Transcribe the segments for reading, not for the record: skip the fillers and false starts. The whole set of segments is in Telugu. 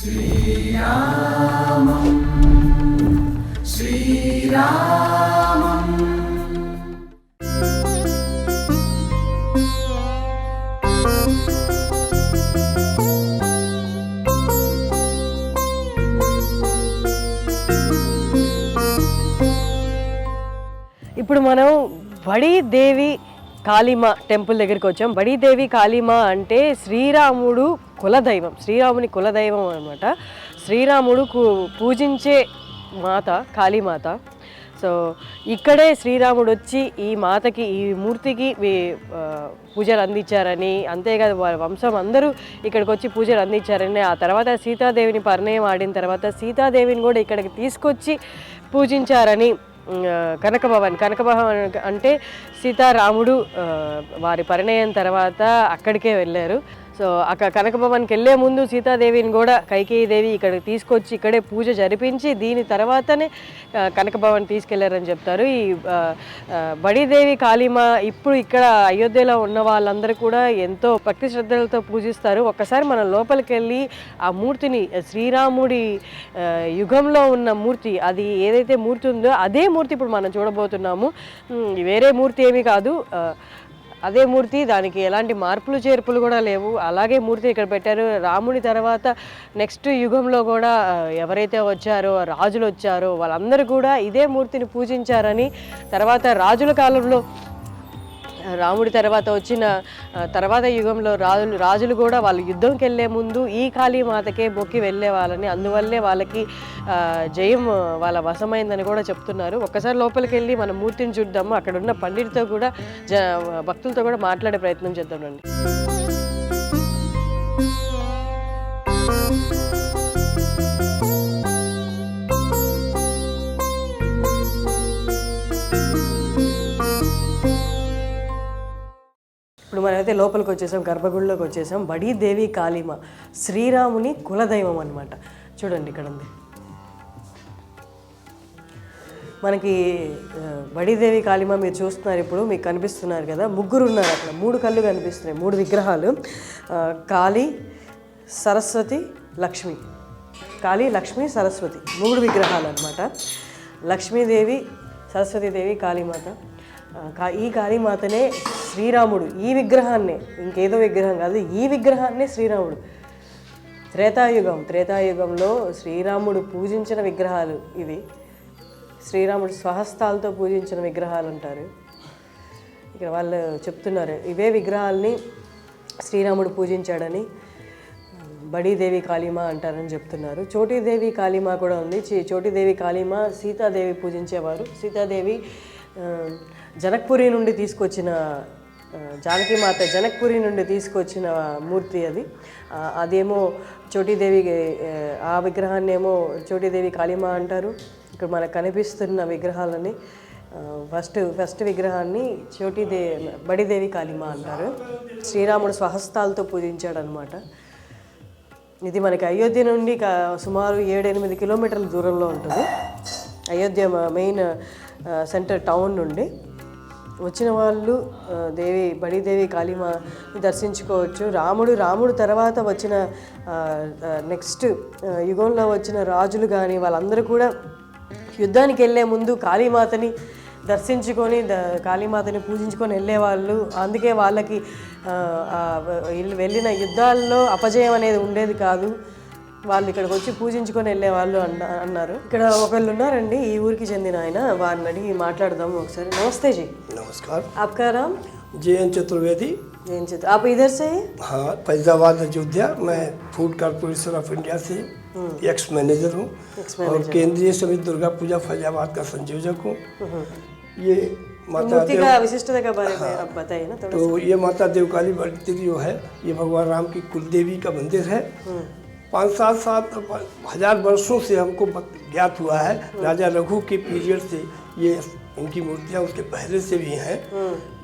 శ్రీరామం శ్రీరామం. ఇప్పుడు మనం బడీదేవి కాళీమా టెంపుల్ దగ్గరికి వచ్చాం. బడీదేవి కాళీమా అంటే శ్రీరాముడు కులదైవం, శ్రీరాముని కులదైవం అనమాట. శ్రీరాముడు పూజించే మాత కాళీమాత. సో ఇక్కడే శ్రీరాముడు వచ్చి ఈ మాతకి, ఈ మూర్తికి పూజలు అందించారని, అంతేకాదు వాళ్ళ వంశం అందరూ ఇక్కడికి వచ్చి పూజలు అందించారని, ఆ తర్వాత సీతాదేవిని పరిణయం ఆడిన తర్వాత సీతాదేవిని కూడా ఇక్కడికి తీసుకొచ్చి పూజించారని కనకభవన్ అంటే సీతారాముడు వారి పరిణయం తర్వాత అక్కడికే వెళ్ళారు. సో అక్కడ కనకభవన్కి వెళ్ళే ముందు సీతాదేవిని కూడా కైకేయీదేవి ఇక్కడికి తీసుకొచ్చి ఇక్కడే పూజ జరిపించి దీని తర్వాతనే కనకభవన్ తీసుకెళ్లారని చెప్తారు. ఈ బడీదేవి కాళీమా ఇప్పుడు ఇక్కడ అయోధ్యలో ఉన్న వాళ్ళందరూ కూడా ఎంతో భక్తి శ్రద్ధలతో పూజిస్తారు. ఒక్కసారి మనం లోపలికి వెళ్ళి ఆ మూర్తిని, శ్రీరాముడి యుగంలో ఉన్న మూర్తి, అది ఏదైతే మూర్తి ఉందో అదే మూర్తి ఇప్పుడు మనం చూడబోతున్నాము. వేరే మూర్తి ఏమీ కాదు, అదే మూర్తి. దానికి ఎలాంటి మార్పులు చేర్పులు కూడా లేవు. అలాగే మూర్తి ఇక్కడ పెట్టారు. రాముడి తర్వాత నెక్స్ట్ యుగంలో కూడా ఎవరైతే వచ్చారో, రాజులు వచ్చారో వాళ్ళందరూ కూడా ఇదే మూర్తిని పూజించారని, తర్వాత రాజుల కాలంలో రాముడి తర్వాత వచ్చిన తర్వాత యుగంలో రాజులు కూడా వాళ్ళు యుద్ధంకి వెళ్ళే ముందు ఈ కాళీమాతకే మొక్కి వెళ్ళే వాళ్ళని, అందువల్లే వాళ్ళకి జయం వాళ్ళ వశమైందని కూడా చెప్తున్నారు. ఒక్కసారి లోపలికి వెళ్ళి మన మూర్తిని చూద్దాము. అక్కడ ఉన్న పండితులతో కూడా భక్తులతో కూడా మాట్లాడే ప్రయత్నం చేద్దామండి. ఇప్పుడు మనమైతే లోపలికి వచ్చేసాం, గర్భగుడిలోకి వచ్చేసాం. బడీదేవి కాళీమా శ్రీరాముని కులదైవం అనమాట. చూడండి ఇక్కడ ఉంది మనకి బడీదేవి కాళీమా. మీరు చూస్తున్నారు, ఇప్పుడు మీకు కనిపిస్తున్నారు కదా, ముగ్గురు ఉన్నారు అక్కడ. 3 కళ్ళు కనిపిస్తున్నాయి, 3 విగ్రహాలు. కాళీ, సరస్వతి, లక్ష్మి. కాళీ, లక్ష్మి, సరస్వతి, 3 విగ్రహాలు అనమాట. లక్ష్మీదేవి, సరస్వతీదేవి, కాళీమాత. ఈ కాళీమాతనే శ్రీరాముడు, ఈ విగ్రహాన్నే, ఇంకేదో విగ్రహం కాదు, ఈ విగ్రహాన్నే శ్రీరాముడు త్రేతాయుగంలో శ్రీరాముడు పూజించిన విగ్రహాలు ఇవి. శ్రీరాముడు స్వహస్తాలతో పూజించిన విగ్రహాలు అంటారు. ఇక్కడ వాళ్ళు చెప్తున్నారు ఇవే విగ్రహాలని శ్రీరాముడు పూజించాడని బడీదేవి కాళీమా అంటారని చెప్తున్నారు. చోటీదేవి కాళీమా కూడా ఉంది. చోటీదేవి కాళీమా సీతాదేవి పూజించేవారు. సీతాదేవి జనక్పురి నుండి తీసుకొచ్చిన, జానకీమాత జనక్పురి నుండి తీసుకొచ్చిన మూర్తి అది. అదేమో చోటీదేవి, ఆ విగ్రహాన్ని ఏమో చోటీదేవి కాళీమా అంటారు. ఇక్కడ మనకు కనిపిస్తున్న విగ్రహాలని ఫస్ట్ విగ్రహాన్ని బడీదేవి కాళీమా అంటారు. శ్రీరాముడు స్వహస్తాలతో పూజించాడనమాట. ఇది మనకి అయోధ్య నుండి సుమారు 7-8 కిలోమీటర్ల దూరంలో ఉంటుంది. అయోధ్య మెయిన్ సెంటర్ టౌన్ నుండి వచ్చిన వాళ్ళు బడీదేవి కాళీమాని దర్శించుకోవచ్చు. రాముడు తర్వాత వచ్చిన నెక్స్ట్ యుగంలో వచ్చిన రాజులు కానీ వాళ్ళందరూ కూడా యుద్ధానికి వెళ్ళే ముందు కాళీమాతని దర్శించుకొని కాళీమాతని పూజించుకొని వెళ్ళేవాళ్ళు. అందుకే వాళ్ళకి వెళ్ళిన యుద్ధాల్లో అపజయం అనేది ఉండేది కాదు. వాళ్ళు ఇక్కడికి వచ్చి పూజించుకొని వెళ్ళేవాళ్ళు అన్నారు. ఇక్కడ ఒకళ్ళు ఉన్నారండి, ఈ ఊరికి చెందిన ఆయన. వారిని అడిగి మాట్లాడదాము ఒకసారి. నమస్తే జీ. नमस्कार। आपका नाम? जयंत चतुर्वेदी। आप इधर से? हाँ, फैजाबाद अयोध्या। मैं फूड कॉर्पोरेशन ऑफ इंडिया से एक्स मैनेजर हूँ और केंद्रीय समिति दुर्गा पूजा फैजाबाद का संयोजक हूँ। ये माता का विशिष्टता के बारे में आप बताइए ना थोड़ा। तो ये माता देवकाली बड़ती जो है, ये भगवान राम की कुलदेवी का मंदिर है। 5-7 वर्षों से हमको ज्ञात हुआ है। राजा रघु के पीरियड से ये इनकी मूर्तियाँ उसके पहले से भी हैं,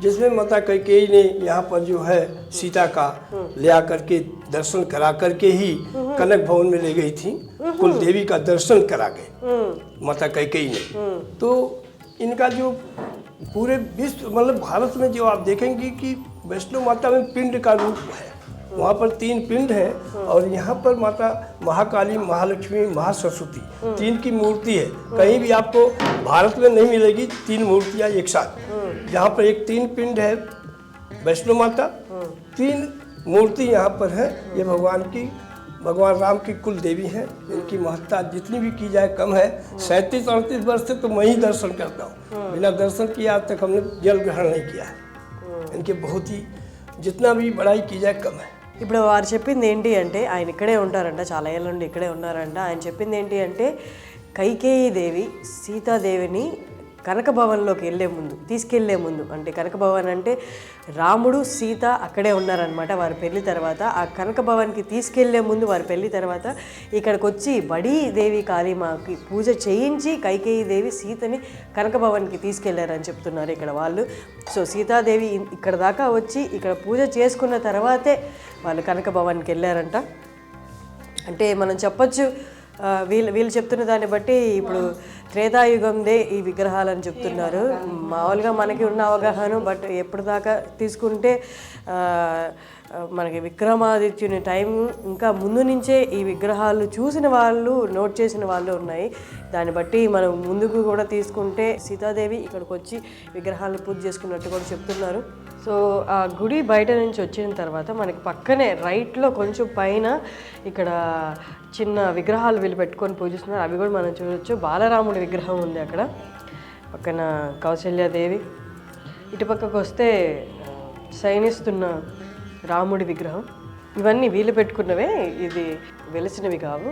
जिसमें माता कैकेयी ने यहाँ पर जो है सीता का ले आकर के दर्शन करा करके ही कनक भवन में ले गई थी। कुलदेवी का दर्शन करा गए माता कैकेयी ने। तो इनका जो पूरे विश्व मतलब भारत में जो आप देखेंगे कि वैष्णो माता में पिंड का रूप है। वहाँ पर 3 पिंड हैं और यहाँ पर माता महाकाली, महालक्ष्मी, महासरस्वती 3 की मूर्ति है। कहीं भी आपको भारत में नहीं मिलेगी 3 मूर्तियाँ एक साथ। यहाँ पर एक 3 पिंड है वैष्णो माता, 3 मूर्ति यहाँ पर है। ये भगवान राम की कुल देवी हैं। इनकी महत्ता जितनी भी की जाए कम है। 37-38 वर्ष से तो मैं ही दर्शन करता हूँ, बिना दर्शन किए आज तक हमने जल ग्रहण नहीं किया है। इनके बहुत ही जितना भी बड़ाई की जाए कम है। ఇప్పుడు వారు చెప్పింది ఏంటి అంటే ఆయన ఇక్కడే ఉంటారంట, చాలా ఏళ్ళ నుండి ఇక్కడే ఉన్నారంట. ఆయన చెప్పింది ఏంటి అంటే కైకేయి దేవి సీతాదేవిని కనకభవన్లోకి తీసుకెళ్లే ముందు అంటే కనకభవన్ అంటే రాముడు సీత అక్కడే ఉన్నారనమాట వారి పెళ్లి తర్వాత. ఆ కనకభవన్కి తీసుకెళ్లే ముందు వారి పెళ్లి తర్వాత ఇక్కడికి వచ్చి బడీ దేవి కాళీమాకి పూజ చేయించి కైకేయి దేవి సీతని కనకభవన్కి తీసుకెళ్లారని చెప్తున్నారు ఇక్కడ వాళ్ళు. సో సీతాదేవి ఇక్కడ దాకా వచ్చి ఇక్కడ పూజ చేసుకున్న తర్వాతే వాళ్ళు కనకభవన్కి వెళ్ళారంట. అంటే మనం చెప్పొచ్చు వీళ్ళు చెప్తున్న దాన్ని బట్టి ఇప్పుడు త్రేతాయుగందే ఈ విగ్రహాలని చెప్తున్నారు. మామూలుగా మనకి ఉన్న అవగాహన, బట్ ఎప్పటిదాకా తీసుకుంటే మనకి విక్రమాదిత్యుని టైం ఇంకా ముందు నుంచే ఈ విగ్రహాలు చూసిన వాళ్ళు, నోట్ చేసిన వాళ్ళు ఉన్నాయి. దాన్ని బట్టి మనం ముందుకు కూడా తీసుకుంటే సీతాదేవి ఇక్కడికి వచ్చి విగ్రహాలను పూజ చేసుకున్నట్టు కూడా చెప్తున్నారు. సో ఆ గుడి బయట నుంచి వచ్చిన తర్వాత మనకి పక్కనే రైట్లో కొంచెం పైన ఇక్కడ చిన్న విగ్రహాలు వీళ్ళు పెట్టుకొని పూజిస్తున్నారు. అవి కూడా మనం చూడొచ్చు. బాలరాముడి విగ్రహం ఉంది అక్కడ, పక్కన కౌశల్యాదేవి. ఇటుపక్కకు వస్తే శయనిస్తున్న రాముడి విగ్రహం. ఇవన్నీ వీళ్ళు పెట్టుకున్నవే, ఇది వెలిసినవి కావు.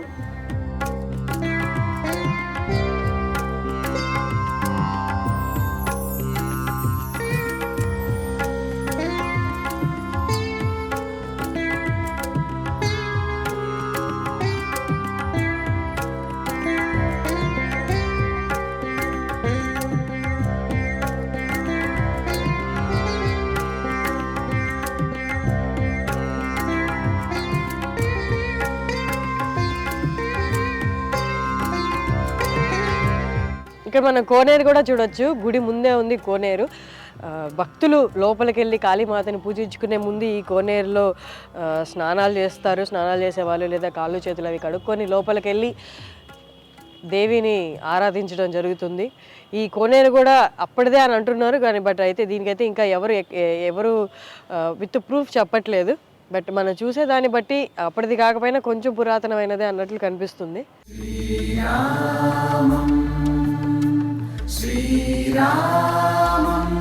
ఇక్కడ మనం కోనేరు కూడా చూడొచ్చు. గుడి ముందే ఉంది కోనేరు. భక్తులు లోపలికి వెళ్ళి కాళీమాతని పూజించుకునే ముందు ఈ కోనేరులో స్నానాలు చేస్తారు. స్నానాలు చేసేవాళ్ళు లేదా కాళ్ళు చేతులు అవి కడుక్కొని లోపలికి వెళ్ళి దేవిని ఆరాధించడం జరుగుతుంది. ఈ కోనేరు కూడా అప్పటిదే అని అంటున్నారు కానీ బట్ అయితే దీనికైతే ఇంకా ఎవరు విత్ ప్రూఫ్ చెప్పట్లేదు. బట్ మనం చూసేదాన్ని బట్టి అప్పటిది కాకపోయినా కొంచెం పురాతనమైనదే అన్నట్లు కనిపిస్తుంది. శ్రీరామం